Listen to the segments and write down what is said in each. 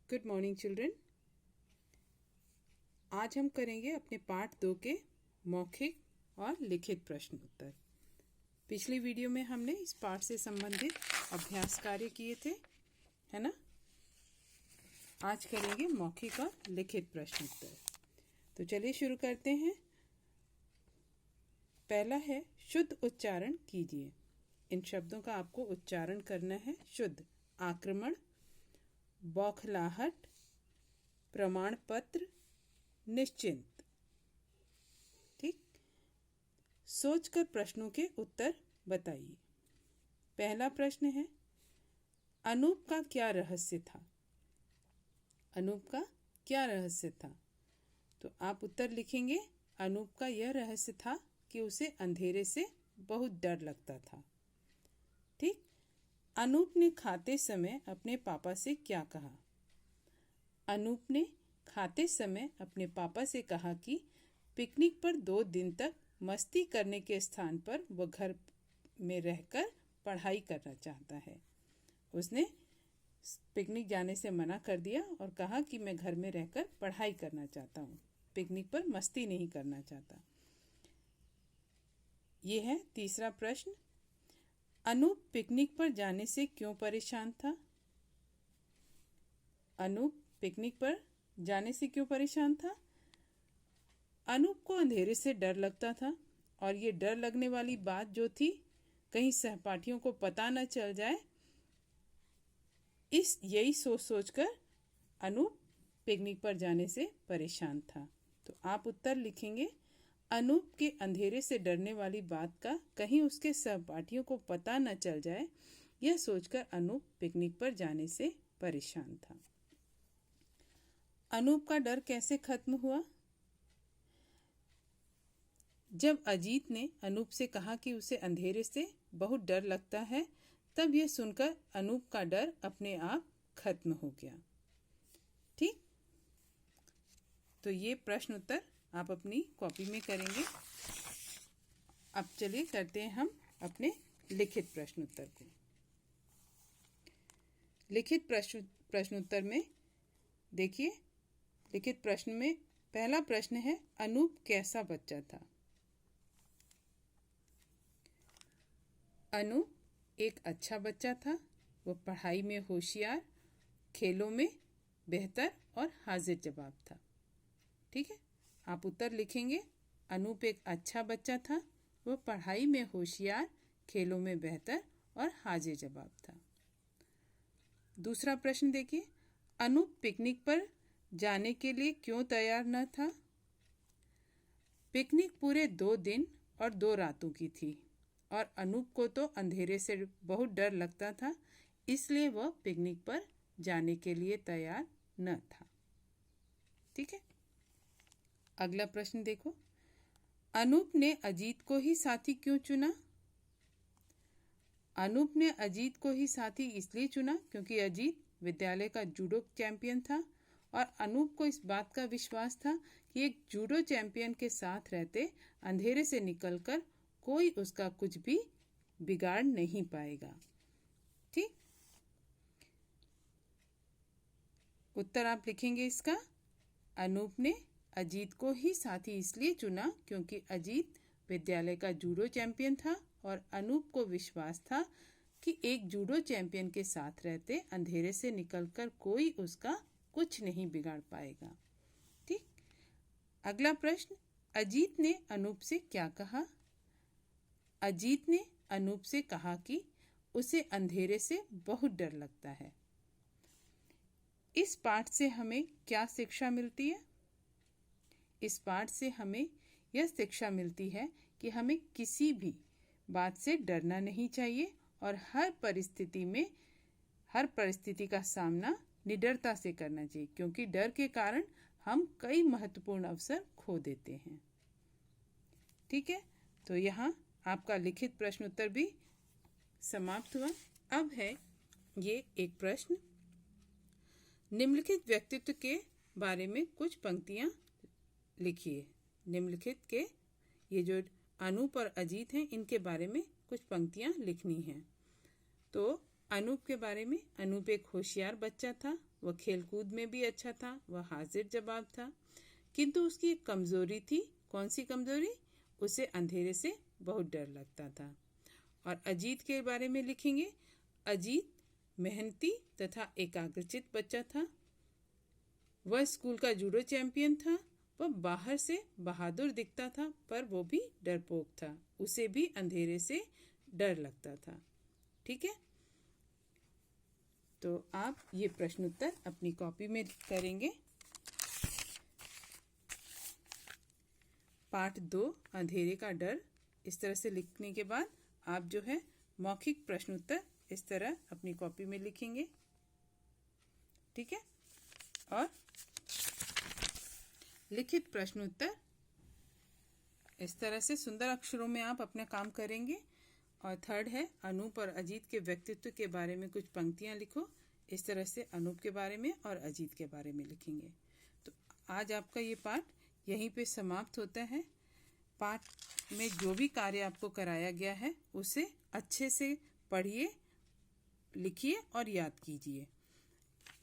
Good morning children. आज हम करेंगे अपने पार्ट 2 के मौखिक और लिखित प्रश्न उत्तर। पिछली वीडियो में हमने इस पाठ से संबंधित अभ्यास कार्य किए थे, है ना। आज करेंगे मौखिक और लिखित प्रश्न उत्तर। तो चलिए शुरू करते हैं। पहला है शुद्ध उच्चारण कीजिए। इन शब्दों का आपको उच्चारण करना है शुद्ध। आक्रमण, बौखलाहट, प्रमाण पत्र, निश्चिंत। ठीक। सोचकर प्रश्नों के उत्तर बताइए। पहला प्रश्न है, अनूप का क्या रहस्य था? अनूप का क्या रहस्य था? तो आप उत्तर लिखेंगे, अनूप का यह रहस्य था कि उसे अंधेरे से बहुत डर लगता था। ठीक। अनूप ने खाते समय अपने पापा से क्या कहा? अनूप ने खाते समय अपने पापा से कहा कि पिकनिक पर 2 दिन तक मस्ती करने के स्थान पर वह घर में रहकर पढ़ाई करना चाहता है। उसने पिकनिक जाने से मना कर दिया और कहा कि मैं घर में रहकर पढ़ाई करना चाहता हूँ, पिकनिक पर मस्ती नहीं करना चाहता। ये है तीसरा प्रश्न। अनूप पिकनिक पर जाने से क्यों परेशान था? अनूप पिकनिक पर जाने से क्यों परेशान था? अनूप को अंधेरे से डर लगता था और ये डर लगने वाली बात जो थी, कहीं सहपाठियों को पता न चल जाए, यही सोच सोचकर अनूप पिकनिक पर जाने से परेशान था। तो आप उत्तर लिखेंगे, अनूप के अंधेरे से डरने वाली बात का कहीं उसके सहपाठियों को पता न चल जाए, यह सोचकर अनूप पिकनिक पर जाने से परेशान था। अनूप का डर कैसे खत्म हुआ? जब अजीत ने अनूप से कहा कि उसे अंधेरे से बहुत डर लगता है, तब यह सुनकर अनूप का डर अपने आप खत्म हो गया। ठीक। तो ये प्रश्न उत्तर आप अपनी कॉपी में करेंगे। अब चलिए करते हैं हम अपने लिखित प्रश्न उत्तर को। लिखित प्रश्न उत्तर में देखिए, लिखित प्रश्न में पहला प्रश्न है, अनूप कैसा बच्चा था? अनूप एक अच्छा बच्चा था। वह पढ़ाई में होशियार, खेलों में बेहतर और हाजिर जवाब था। ठीक है, आप उत्तर लिखेंगे, अनूप एक अच्छा बच्चा था, वह पढ़ाई में होशियार, खेलों में बेहतर और हाजिर जवाब था। दूसरा प्रश्न देखिए, अनूप पिकनिक पर जाने के लिए क्यों तैयार न था? पिकनिक पूरे 2 दिन और 2 रातों की थी और अनूप को तो अंधेरे से बहुत डर लगता था, इसलिए वह पिकनिक पर जाने के लिए तैयार न था। ठीक है। अगला प्रश्न देखो, अनूप ने अजीत को ही साथी क्यों चुना? अनूप ने अजीत को ही साथी इसलिए चुना क्योंकि अजीत विद्यालय का जूडो चैंपियन था और अनूप को इस बात का विश्वास था कि एक जूडो चैंपियन के साथ रहते अंधेरे से निकलकर कोई उसका कुछ भी बिगाड़ नहीं पाएगा। ठीक। उत्तर आप लिखेंगे इसका, अनूप ने अजीत को ही साथी इसलिए चुना क्योंकि अजीत विद्यालय का जूडो चैंपियन था और अनूप को विश्वास था कि एक जूडो चैंपियन के साथ रहते अंधेरे से निकलकर कोई उसका कुछ नहीं बिगाड़ पाएगा। ठीक। अगला प्रश्न, अजीत ने अनूप से क्या कहा? अजीत ने अनूप से कहा कि उसे अंधेरे से बहुत डर लगता है। इस पाठ से हमें क्या शिक्षा मिलती है? इस पाठ से हमें यह शिक्षा मिलती है कि हमें किसी भी बात से डरना नहीं चाहिए और हर परिस्थिति का सामना निडरता से करना चाहिए, क्योंकि डर के कारण हम कई महत्वपूर्ण अवसर खो देते हैं। ठीक है, तो यहाँ आपका लिखित प्रश्न उत्तर भी समाप्त हुआ। अब है ये एक प्रश्न, निम्नलिखित व्यक्तित्व के बारे में कुछ पंक्तियाँ लिखिए। निम्नलिखित के, ये जो अनूप और अजीत हैं, इनके बारे में कुछ पंक्तियाँ लिखनी हैं। तो अनूप के बारे में, अनूप एक होशियार बच्चा था। वह खेलकूद में भी अच्छा था, वह हाजिर जवाब था, किंतु उसकी एक कमजोरी थी। कौन सी कमजोरी? उसे अंधेरे से बहुत डर लगता था। और अजीत के बारे में लिखेंगे, अजीत मेहनती तथा एकाग्रचित बच्चा था। वह स्कूल का जूडो चैंपियन था। वह बाहर से बहादुर दिखता था, पर वो भी डरपोक था। उसे भी अंधेरे से डर लगता था। ठीक है, तो आप ये प्रश्न उत्तर अपनी कॉपी में करेंगे। पाठ 2 अंधेरे का डर, इस तरह से लिखने के बाद आप जो है मौखिक प्रश्न उत्तर इस तरह अपनी कॉपी में लिखेंगे। ठीक है, और लिखित प्रश्न उत्तर इस तरह से सुंदर अक्षरों में आप अपना काम करेंगे। और थर्ड है, अनूप और अजीत के व्यक्तित्व के बारे में कुछ पंक्तियां लिखो। इस तरह से अनूप के बारे में और अजीत के बारे में लिखेंगे। तो आज आपका ये पाठ यहीं पे समाप्त होता है। पाठ में जो भी कार्य आपको कराया गया है उसे अच्छे से पढ़िए, लिखिए और याद कीजिए।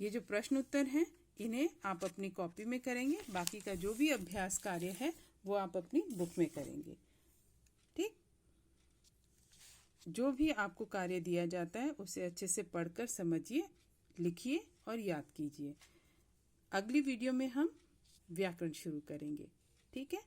ये जो प्रश्न उत्तर हैं इन्हें आप अपनी कॉपी में करेंगे। बाकी का जो भी अभ्यास कार्य है वो आप अपनी बुक में करेंगे। ठीक, जो भी आपको कार्य दिया जाता है उसे अच्छे से पढ़कर समझिए, लिखिए और याद कीजिए। अगली वीडियो में हम व्याकरण शुरू करेंगे। ठीक है।